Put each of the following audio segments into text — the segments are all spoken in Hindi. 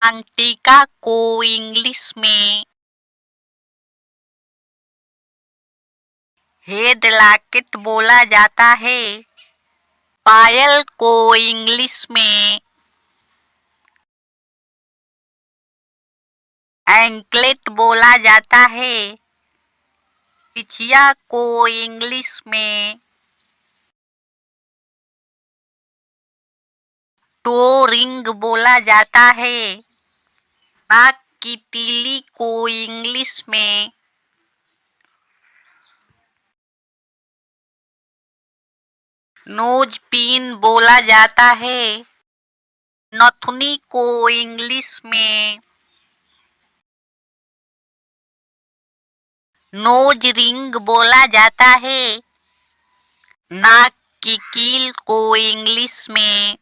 अंटिका को इंग्लिश में हेड लॉकेट बोला जाता है। पायल को इंग्लिश में एंकलेट बोला जाता है। बिछिया को इंग्लिश में टो रिंग बोला जाता है। नाक की तीली को इंग्लिश में नोज पिन बोला जाता है। नथुनी को इंग्लिश में नोज रिंग बोला जाता है। नाक की कील को इंग्लिश में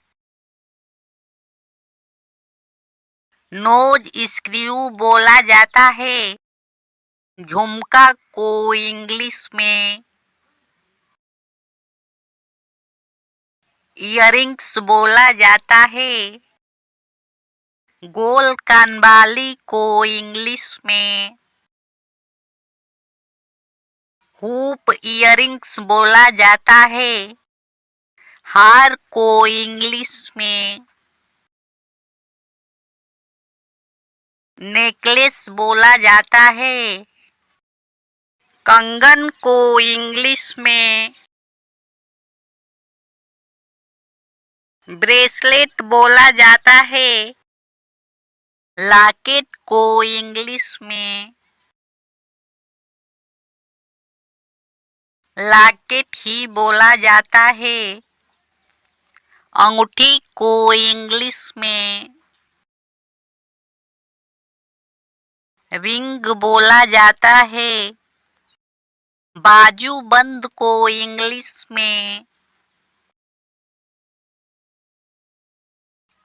नोज स्क्रू बोला जाता है। झुमका को इंग्लिश में इयरिंग्स बोला जाता है। गोल कानबाली को इंग्लिश में हुप इयरिंग्स बोला जाता है। हार को इंग्लिश में नेकलेस बोला जाता है। कंगन को इंग्लिश में ब्रेसलेट बोला जाता है। लॉकेट को इंग्लिश में लॉकेट ही बोला जाता है। अंगूठी को इंग्लिश में रिंग बोला जाता है। बाजूबंद को इंग्लिश में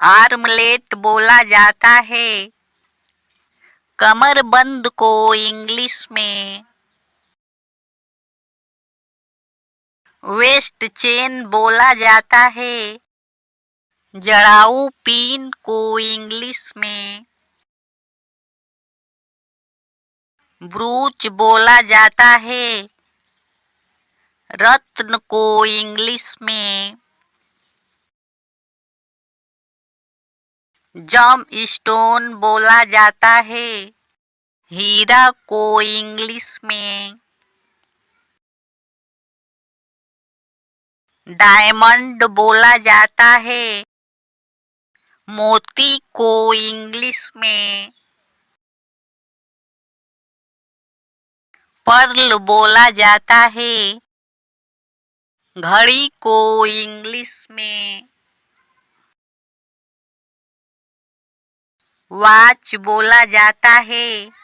आर्मलेट बोला जाता है। कमरबंद को इंग्लिश में वेस्ट चेन बोला जाता है। जड़ाऊ पिन को इंग्लिश में ब्रूच बोला जाता है। रत्न को इंग्लिश में जम स्टोन बोला जाता है। हीरा को इंग्लिश में डायमंड बोला जाता है। मोती को इंग्लिश में पर्ल बोला जाता है। घड़ी को इंग्लिश में वॉच बोला जाता है।